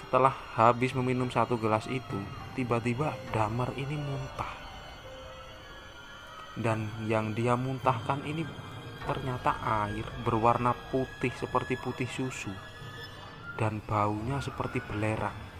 Setelah habis meminum satu gelas itu, tiba-tiba Damar ini muntah. Dan yang dia muntahkan ini ternyata air berwarna putih seperti putih susu. Dan baunya seperti belerang.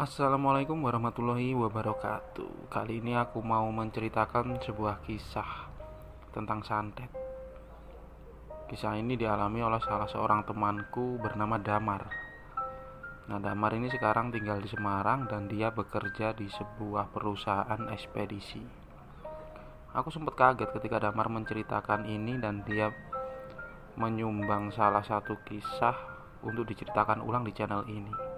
Assalamualaikum warahmatullahi wabarakatuh. Kali ini aku mau menceritakan sebuah kisah tentang santet. Kisah ini dialami oleh salah seorang temanku bernama Damar. Nah, Damar ini sekarang tinggal di Semarang dan dia bekerja di sebuah perusahaan ekspedisi. Aku sempat kaget ketika Damar menceritakan ini dan dia menyumbang salah satu kisah untuk diceritakan ulang di channel ini.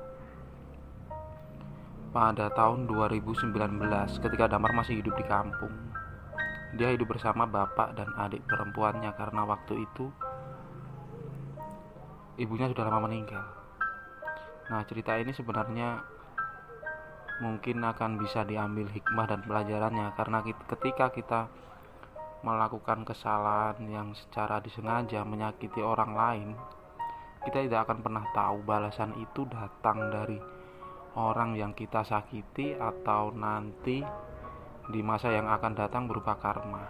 Pada tahun 2019, ketika Damar masih hidup di kampung, dia hidup bersama bapak dan adik perempuannya karena waktu itu ibunya sudah lama meninggal. Nah, cerita ini sebenarnya mungkin akan bisa diambil hikmah dan pelajarannya, karena ketika kita melakukan kesalahan yang secara disengaja menyakiti orang lain, kita tidak akan pernah tahu balasan itu datang dari orang yang kita sakiti atau nanti di masa yang akan datang berupa karma.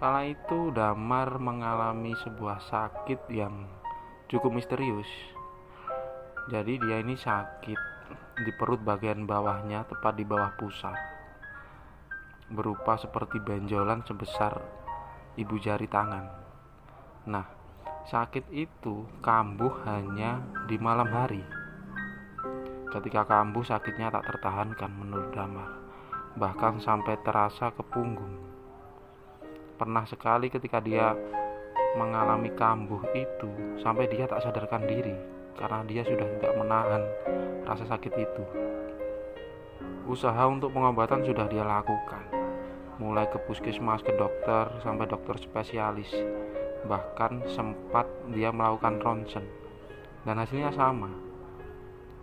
Kala itu Damar mengalami sebuah sakit yang cukup misterius. Jadi dia ini sakit di perut bagian bawahnya, tepat di bawah pusar, berupa seperti benjolan sebesar ibu jari tangan. Nah, sakit itu kambuh hanya di malam hari. Ketika kambuh, sakitnya tak tertahankan menurut Damar, bahkan sampai terasa ke punggung. Pernah sekali ketika dia mengalami kambuh itu, sampai dia tak sadarkan diri karena dia sudah tidak menahan rasa sakit itu. Usaha untuk pengobatan sudah dia lakukan, mulai ke puskesmas, ke dokter, sampai dokter spesialis. Bahkan sempat dia melakukan ronsen, dan hasilnya sama.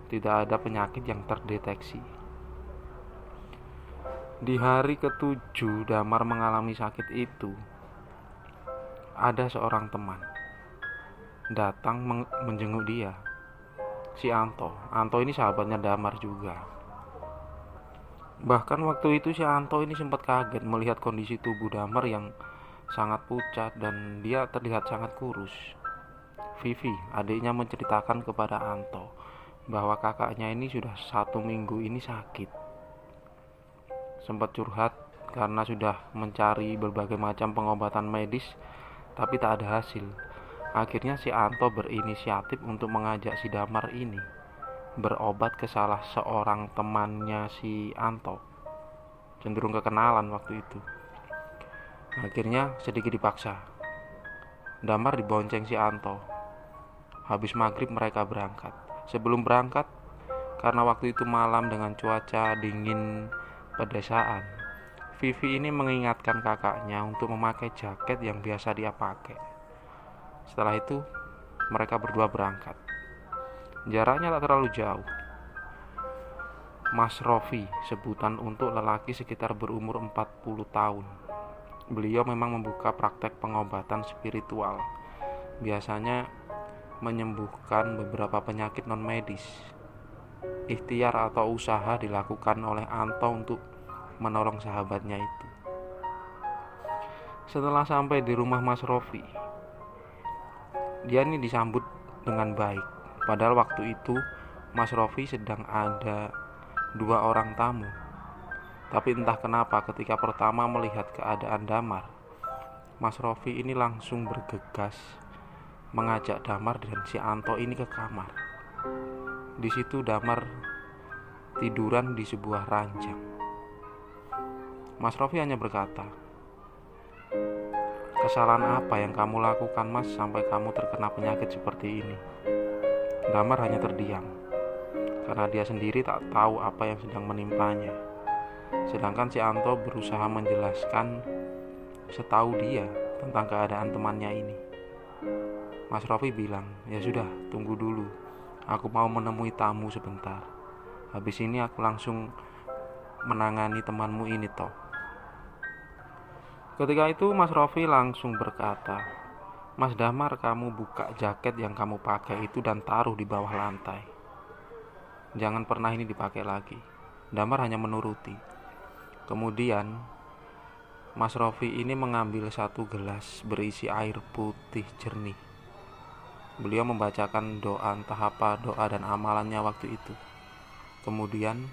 Tidak ada penyakit yang terdeteksi. Di hari ke-7 Damar mengalami sakit itu, ada seorang teman datang menjenguk dia, si Anto. Anto ini sahabatnya Damar juga. Bahkan waktu itu si Anto ini sempat kaget melihat kondisi tubuh Damar yang sangat pucat dan dia terlihat sangat kurus. Vivi, adiknya, menceritakan kepada Anto bahwa kakaknya ini sudah 1 minggu ini sakit. Sempat curhat karena sudah mencari berbagai macam pengobatan medis, tapi tak ada hasil. Akhirnya si Anto berinisiatif untuk mengajak si Damar ini berobat ke salah seorang temannya si Anto. Cenderung kekenalan waktu itu. Akhirnya sedikit dipaksa, Damar dibonceng si Anto. Habis maghrib mereka berangkat. Sebelum berangkat, karena waktu itu malam dengan cuaca dingin pedesaan, Vivi ini mengingatkan kakaknya untuk memakai jaket yang biasa dia pakai. Setelah itu, mereka berdua berangkat. Jaraknya tak terlalu jauh. Mas Rofi, sebutan untuk lelaki sekitar berumur 40 tahun. Beliau memang membuka praktek pengobatan spiritual. Biasanya menyembuhkan beberapa penyakit non-medis. Ikhtiar atau usaha dilakukan oleh Anto untuk menolong sahabatnya itu. Setelah sampai di rumah Mas Rofi, dia ini disambut dengan baik. Padahal waktu itu Mas Rofi sedang ada 2 orang tamu. Tapi entah kenapa ketika pertama melihat keadaan Damar, Mas Rofi ini langsung bergegas mengajak Damar dan si Anto ini ke kamar. Di situ Damar tiduran di sebuah ranjang. Mas Rofi hanya berkata, "Kesalahan apa yang kamu lakukan, Mas, sampai kamu terkena penyakit seperti ini?" Damar hanya terdiam, karena dia sendiri tak tahu apa yang sedang menimpanya. Sedangkan si Anto berusaha menjelaskan setahu dia tentang keadaan temannya ini. Mas Rofi bilang, ya sudah, tunggu dulu. Aku mau menemui tamu sebentar. Habis ini aku langsung menangani temanmu ini toh. Ketika itu Mas Rofi langsung berkata, Mas Damar, kamu buka jaket yang kamu pakai itu dan taruh di bawah lantai. Jangan pernah ini dipakai lagi. Damar hanya menuruti. Kemudian Mas Rofi ini mengambil satu gelas berisi air putih jernih. Beliau membacakan doa, entah apa doa dan amalannya waktu itu. Kemudian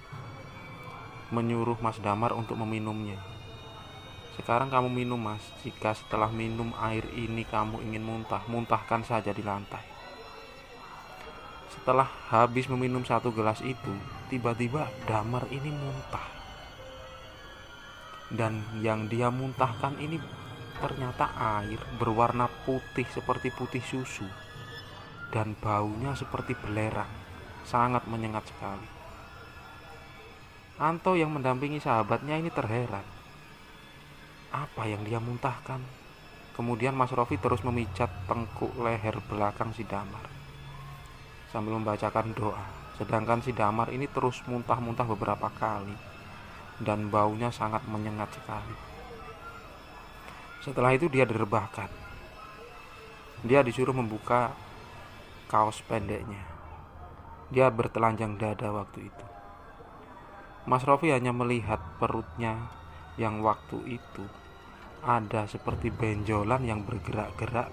menyuruh Mas Damar untuk meminumnya. Sekarang kamu minum, Mas. Jika setelah minum air ini kamu ingin muntah, muntahkan saja di lantai. Setelah habis meminum satu gelas itu, tiba-tiba Damar ini muntah. Dan yang dia muntahkan ini ternyata air berwarna putih seperti putih susu. Dan baunya seperti belerang, sangat menyengat sekali. Anto yang mendampingi sahabatnya ini terheran. Apa yang dia muntahkan? Kemudian Mas Rofi terus memijat tengkuk leher belakang si Damar sambil membacakan doa. Sedangkan si Damar ini terus muntah-muntah beberapa kali dan baunya sangat menyengat sekali. Setelah itu dia direbahkan. Dia disuruh membuka kaos pendeknya. Dia bertelanjang dada waktu itu. Mas Rofi hanya melihat perutnya yang waktu itu ada seperti benjolan yang bergerak-gerak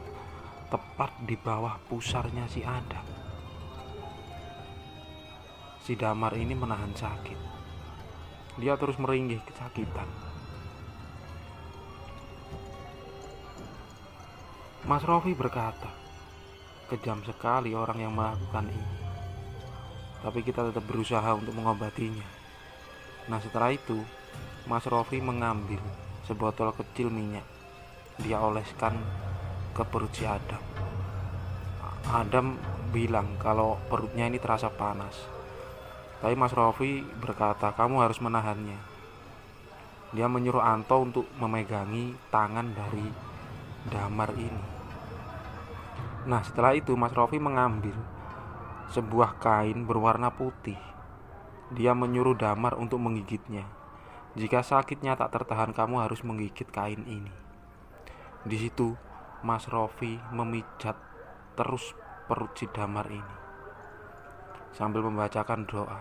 tepat di bawah pusarnya si Adam. Si Damar ini menahan sakit. Dia terus meringkih kesakitan. Mas Rofi berkata, kejam sekali orang yang melakukan ini. Tapi kita tetap berusaha untuk mengobatinya. Nah, setelah itu Mas Rofi mengambil sebotol kecil minyak. Dia oleskan ke perut si Adam. Adam bilang kalau perutnya ini terasa panas. Tapi Mas Rofi berkata, kamu harus menahannya. Dia menyuruh Anto untuk memegangi tangan dari Damar ini. Nah, setelah itu Mas Rofi mengambil sebuah kain berwarna putih. Dia menyuruh Damar untuk menggigitnya. Jika sakitnya tak tertahan, kamu harus menggigit kain ini. Di situ Mas Rofi memijat terus perut si Damar ini sambil membacakan doa.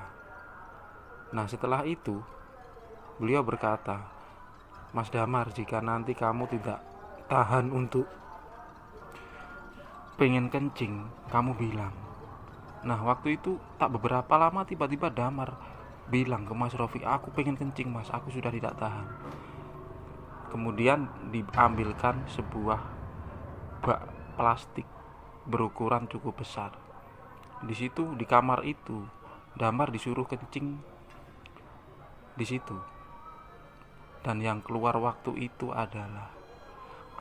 Nah, setelah itu beliau berkata, Mas Damar, jika nanti kamu tidak tahan untuk pengen kencing, kamu bilang. Nah, waktu itu tak beberapa lama tiba-tiba Damar bilang ke Mas Rofi, aku pengen kencing, Mas, aku sudah tidak tahan. Kemudian diambilkan sebuah bak plastik berukuran cukup besar. Di situ, di kamar itu, Damar disuruh kencing di situ. Dan yang keluar waktu itu adalah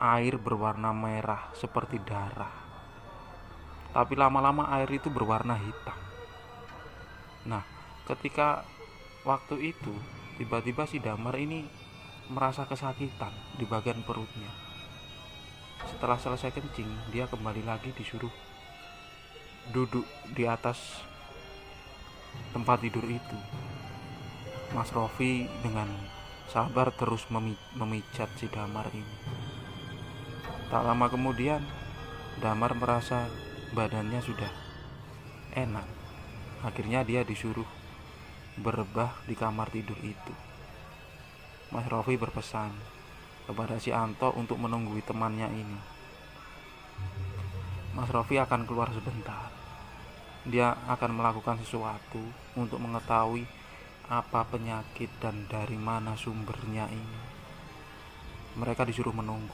air berwarna merah seperti darah. Tapi lama-lama air itu berwarna hitam. Nah, ketika waktu itu tiba-tiba si Damar ini merasa kesakitan di bagian perutnya. Setelah selesai kencing, dia kembali lagi disuruh duduk di atas tempat tidur itu. Mas Rofi dengan sabar terus memijat si Damar ini. Tak lama kemudian Damar merasa badannya sudah enak. Akhirnya dia disuruh berebah di kamar tidur itu. Mas Rofi berpesan kepada si Anto untuk menunggui temannya ini. Mas Rofi akan keluar sebentar. Dia akan melakukan sesuatu untuk mengetahui apa penyakit dan dari mana sumbernya ini. Mereka disuruh menunggu.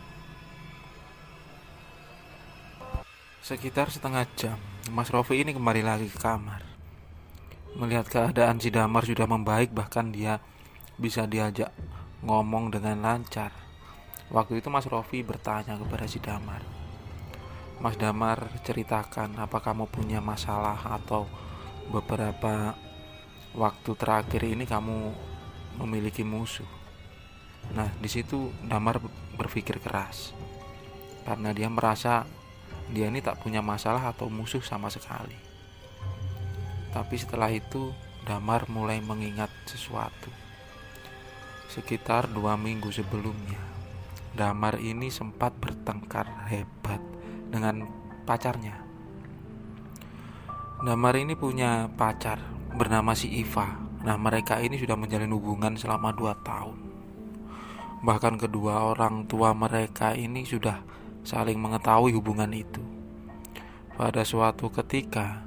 Sekitar setengah jam, Mas Rofi ini kembali lagi ke kamar. Melihat keadaan si Damar sudah membaik, bahkan dia bisa diajak ngomong dengan lancar. Waktu itu Mas Rofi bertanya kepada si Damar, Mas Damar, ceritakan, apa kamu punya masalah atau beberapa waktu terakhir ini kamu memiliki musuh? Nah, di situ Damar berpikir keras karena dia merasa dia ini tak punya masalah atau musuh sama sekali. Tapi setelah itu Damar mulai mengingat sesuatu. Sekitar 2 minggu sebelumnya, Damar ini sempat bertengkar hebat dengan pacarnya. Damar ini punya pacar bernama si Iva. Nah, mereka ini sudah menjalin hubungan selama 2 tahun. Bahkan kedua orang tua mereka ini sudah saling mengetahui hubungan itu. Pada suatu ketika,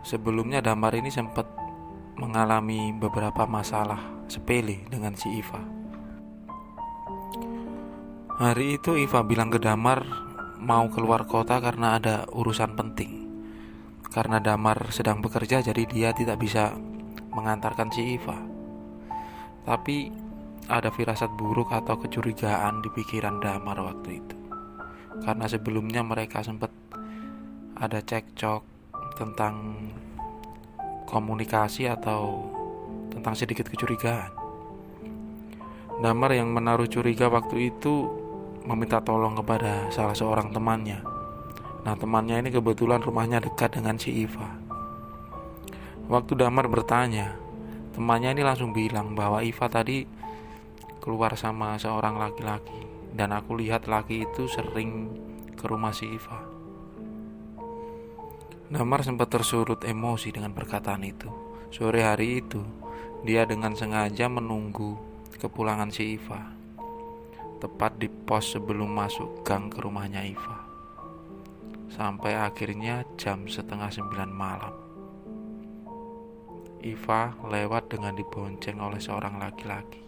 sebelumnya Damar ini sempat mengalami beberapa masalah sepele dengan si Iva. Hari itu Iva bilang ke Damar mau keluar kota karena ada urusan penting. Karena Damar sedang bekerja, jadi dia tidak bisa mengantarkan si Iva. Tapi ada firasat buruk atau kecurigaan di pikiran Damar waktu itu. Karena sebelumnya mereka sempat ada cekcok tentang komunikasi atau tentang sedikit kecurigaan. Damar yang menaruh curiga waktu itu meminta tolong kepada salah seorang temannya. Nah, temannya ini kebetulan rumahnya dekat dengan si Iva. Waktu Damar bertanya, temannya ini langsung bilang bahwa Iva tadi keluar sama seorang laki-laki, dan aku lihat laki itu sering ke rumah si Iva. Damar sempat tersurut emosi dengan perkataan itu. Sore hari itu, dia dengan sengaja menunggu kepulangan si Iva, tepat di pos sebelum masuk gang ke rumahnya Iva. Sampai akhirnya jam 8:30 malam, Iva lewat dengan dibonceng oleh seorang laki-laki.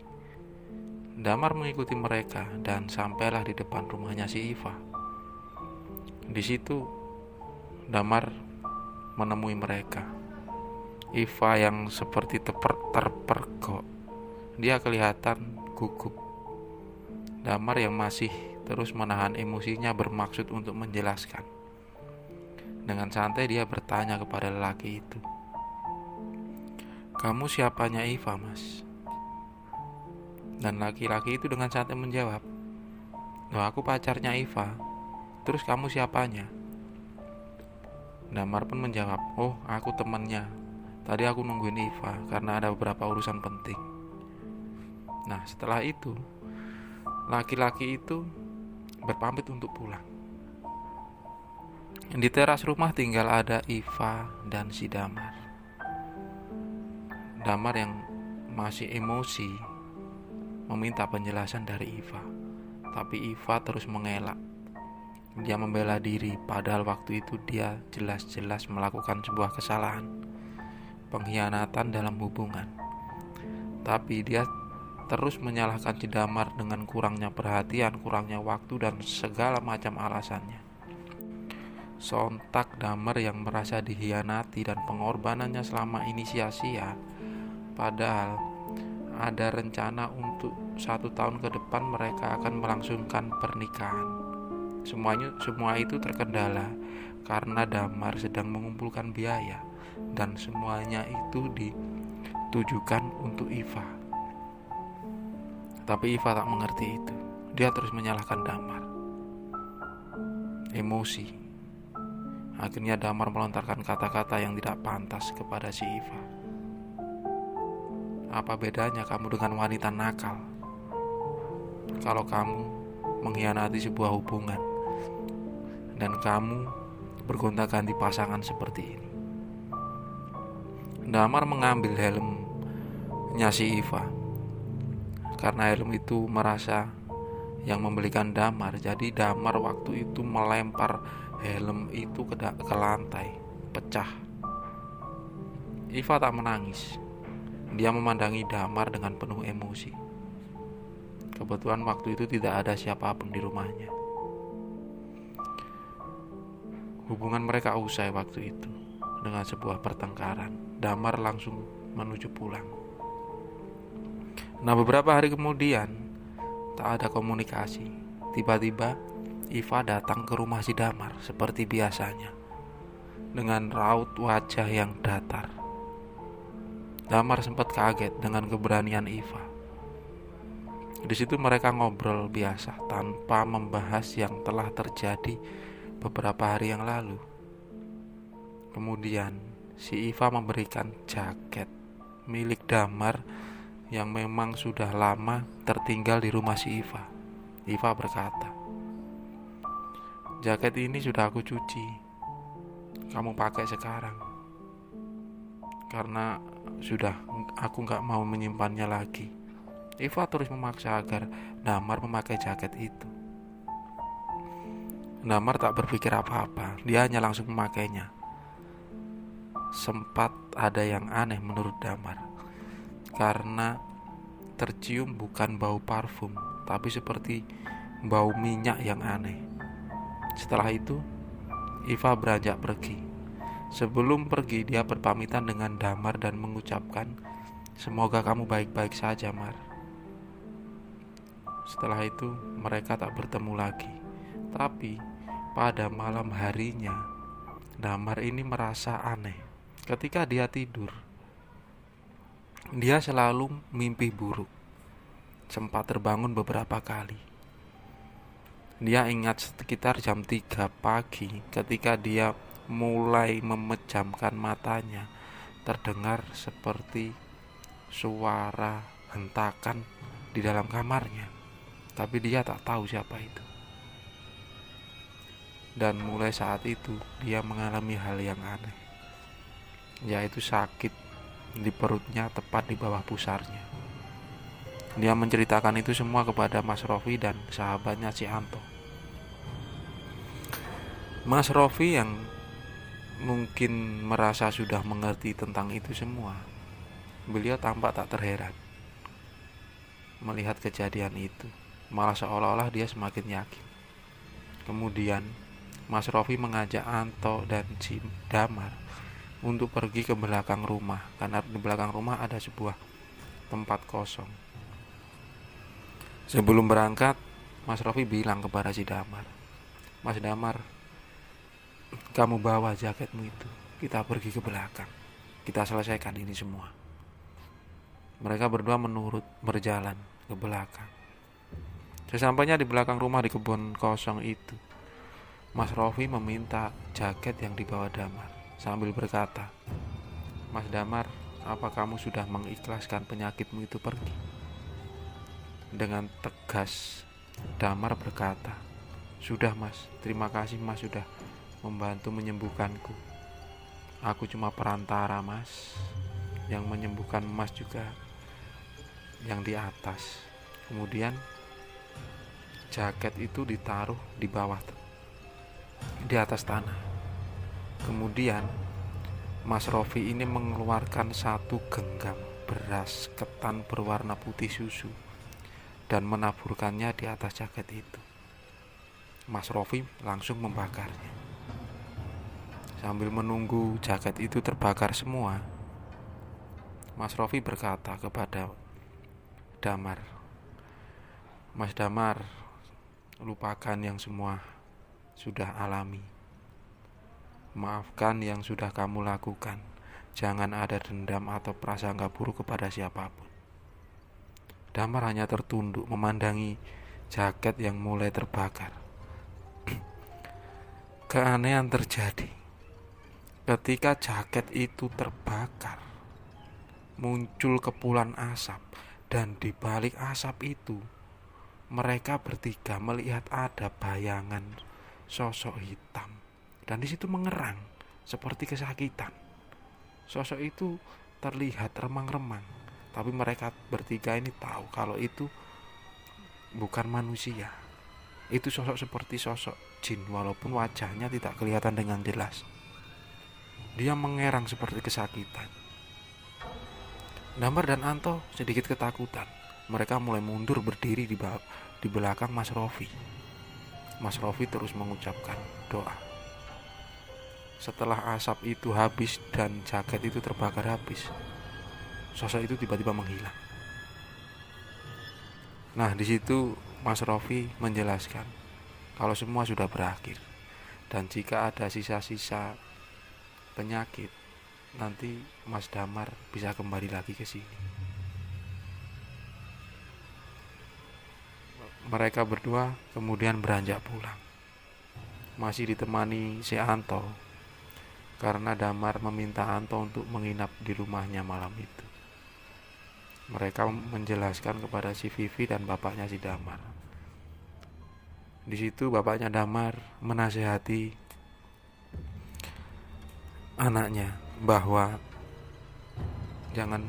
Damar mengikuti mereka dan sampailah di depan rumahnya si Iva. Di situ Damar menemui mereka. Iva yang seperti terpergok. Dia kelihatan gugup. Damar yang masih terus menahan emosinya bermaksud untuk menjelaskan. Dengan santai dia bertanya kepada lelaki itu, "Kamu siapanya Iva, Mas?" Dan laki-laki itu dengan santai menjawab, "Loh, aku pacarnya Iva. Terus kamu siapanya?" Damar pun menjawab, "Oh, aku temannya. Tadi aku nungguin Iva karena ada beberapa urusan penting." Nah, setelah itu laki-laki itu berpamit untuk pulang. Di teras rumah tinggal ada Iva dan si Damar. Damar yang masih emosi meminta penjelasan dari Iva, tapi Iva terus mengelak. Dia membela diri, padahal waktu itu dia jelas-jelas melakukan sebuah kesalahan, pengkhianatan dalam hubungan. Tapi dia terus menyalahkan si Damar dengan kurangnya perhatian, kurangnya waktu, dan segala macam alasannya. Sontak Damar yang merasa dikhianati dan pengorbanannya selama ini sia-sia. Padahal ada rencana untuk 1 tahun ke depan mereka akan melangsungkan pernikahan. Semua itu terkendala karena Damar sedang mengumpulkan biaya, dan semuanya itu ditujukan untuk Iva. Tapi Iva tak mengerti itu. Dia terus menyalahkan Damar. Emosi. Akhirnya Damar melontarkan kata-kata yang tidak pantas kepada si Iva. "Apa bedanya kamu dengan wanita nakal? Kalau kamu mengkhianati sebuah hubungan dan kamu bergonta-ganti pasangan seperti ini." Damar mengambil helmnya si Iva. Karena helm itu merasa yang membelikan Damar, jadi Damar waktu itu melempar helm itu ke lantai, pecah. Iva tak menangis. Dia memandangi Damar dengan penuh emosi. Kebetulan waktu itu tidak ada siapapun di rumahnya. Hubungan mereka usai waktu itu dengan sebuah pertengkaran. Damar langsung menuju pulang. Nah, beberapa hari kemudian tak ada komunikasi. Tiba-tiba Iva datang ke rumah si Damar seperti biasanya, dengan raut wajah yang datar. Damar sempat kaget dengan keberanian Iva. Di situ mereka ngobrol biasa tanpa membahas yang telah terjadi beberapa hari yang lalu. Kemudian si Iva memberikan jaket milik Damar yang memang sudah lama tertinggal di rumah si Iva. Iva berkata, "Jaket ini sudah aku cuci. Kamu pakai sekarang. Karena sudah aku gak mau menyimpannya lagi." Iva terus memaksa agar Damar memakai jaket itu. Damar tak berpikir apa-apa, dia hanya langsung memakainya. Sempat ada yang aneh menurut Damar, karena tercium bukan bau parfum, tapi seperti bau minyak yang aneh. Setelah itu, Iva beranjak pergi. Sebelum pergi, dia berpamitan dengan Damar dan mengucapkan, "Semoga kamu baik-baik saja, Mar." Setelah itu mereka tak bertemu lagi. Tapi pada malam harinya, Damar ini merasa aneh. Ketika dia tidur, dia selalu mimpi buruk. Sempat terbangun beberapa kali. Dia ingat sekitar jam 3 pagi ketika dia mulai memejamkan matanya, terdengar seperti suara hentakan di dalam kamarnya. Tapi dia tak tahu siapa itu. Dan mulai saat itu dia mengalami hal yang aneh, yaitu sakit di perutnya tepat di bawah pusarnya. Dia menceritakan itu semua kepada Mas Rofi dan sahabatnya si Anto. Mas Rofi yang mungkin merasa sudah mengerti tentang itu semua, beliau tampak tak terheran melihat kejadian itu. Malah seolah-olah dia semakin yakin. Kemudian Mas Rofi mengajak Anto dan si Damar untuk pergi ke belakang rumah, karena di belakang rumah ada sebuah tempat kosong. Sebelum berangkat, Mas Rofi bilang kepada si Damar, "Mas Damar, kamu bawa jaketmu itu, kita pergi ke belakang, kita selesaikan ini semua." Mereka berdua menurut, berjalan ke belakang. Sesampainya di belakang rumah di kebun kosong itu, Mas Rofi meminta jaket yang dibawa Damar sambil berkata, "Mas Damar, apa kamu sudah mengikhlaskan penyakitmu itu pergi?" Dengan tegas, Damar berkata, "Sudah Mas, terima kasih Mas sudah membantu menyembuhkanku. Aku cuma perantara Mas, yang menyembuhkan Mas juga yang di atas." Kemudian jaket itu ditaruh di bawah, di atas tanah. Kemudian Mas Rofi ini mengeluarkan satu genggam beras ketan berwarna putih susu dan menaburkannya di atas jaket itu. Mas Rofi langsung membakarnya. Sambil menunggu jaket itu terbakar semua, Mas Rofi berkata kepada Damar, "Mas Damar, lupakan yang semua sudah alami. Maafkan yang sudah kamu lakukan. Jangan ada dendam atau prasangka buruk kepada siapapun." Damar hanya tertunduk memandangi jaket yang mulai terbakar. Keanehan terjadi. Ketika jaket itu terbakar, muncul kepulan asap, dan di balik asap itu mereka bertiga melihat ada bayangan sosok hitam, dan di situ mengerang seperti kesakitan. Sosok itu terlihat remang-remang, tapi mereka bertiga ini tahu kalau itu bukan manusia. Itu sosok seperti sosok jin, walaupun wajahnya tidak kelihatan dengan jelas. Dia mengerang seperti kesakitan. Damar dan Anto sedikit ketakutan. Mereka mulai mundur berdiri di belakang Mas Rofi. Mas Rofi terus mengucapkan doa. Setelah asap itu habis dan jaket itu terbakar habis, sosok itu tiba-tiba menghilang. Nah, di situ Mas Rofi menjelaskan kalau semua sudah berakhir, dan jika ada sisa-sisa penyakit, nanti Mas Damar bisa kembali lagi ke sini. Mereka berdua kemudian beranjak pulang, masih ditemani si Anto, karena Damar meminta Anto untuk menginap di rumahnya malam itu. Mereka menjelaskan kepada si Vivi dan bapaknya si Damar. Di situ bapaknya Damar menasehati anaknya bahwa jangan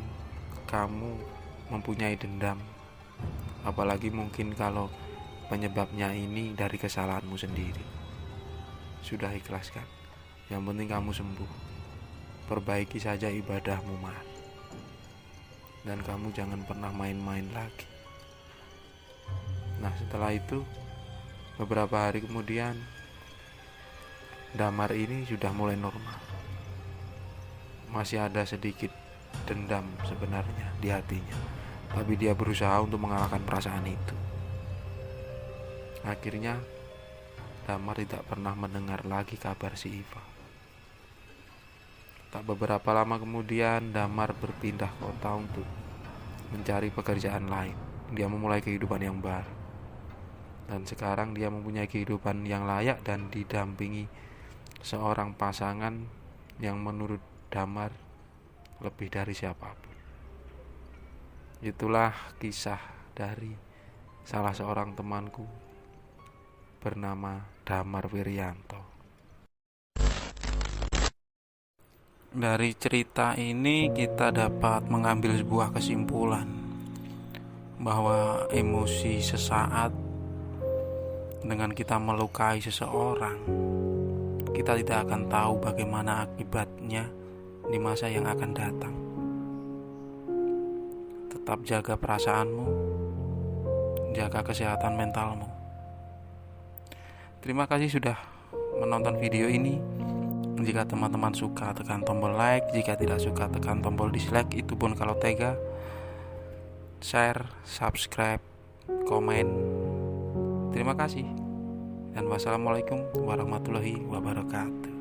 kamu mempunyai dendam, apalagi mungkin kalau penyebabnya ini dari kesalahanmu sendiri. Sudah ikhlaskan, yang penting kamu sembuh. Perbaiki saja ibadahmu, Mar, dan kamu jangan pernah main-main lagi. Nah, setelah itu beberapa hari kemudian Damar ini sudah mulai normal. Masih ada sedikit dendam sebenarnya di hatinya, tapi dia berusaha untuk mengalahkan perasaan itu. Akhirnya Damar tidak pernah mendengar lagi kabar si Iva. Tak beberapa lama kemudian Damar berpindah kota untuk mencari pekerjaan lain. Dia memulai kehidupan yang baru, dan sekarang dia mempunyai kehidupan yang layak dan didampingi seorang pasangan yang menurut Damar lebih dari siapapun. Itulah kisah dari salah seorang temanku bernama Damar Wirianto. Dari cerita ini kita dapat mengambil sebuah kesimpulan bahwa emosi sesaat dengan kita melukai seseorang, kita tidak akan tahu bagaimana akibatnya di masa yang akan datang. Tetap jaga perasaanmu, jaga kesehatan mentalmu. Terima kasih sudah menonton video ini. Jika teman-teman suka, tekan tombol like. Jika tidak suka, tekan tombol dislike. Itu pun kalau tega. Share, subscribe, komen. Terima kasih. Dan wassalamualaikum warahmatullahi wabarakatuh.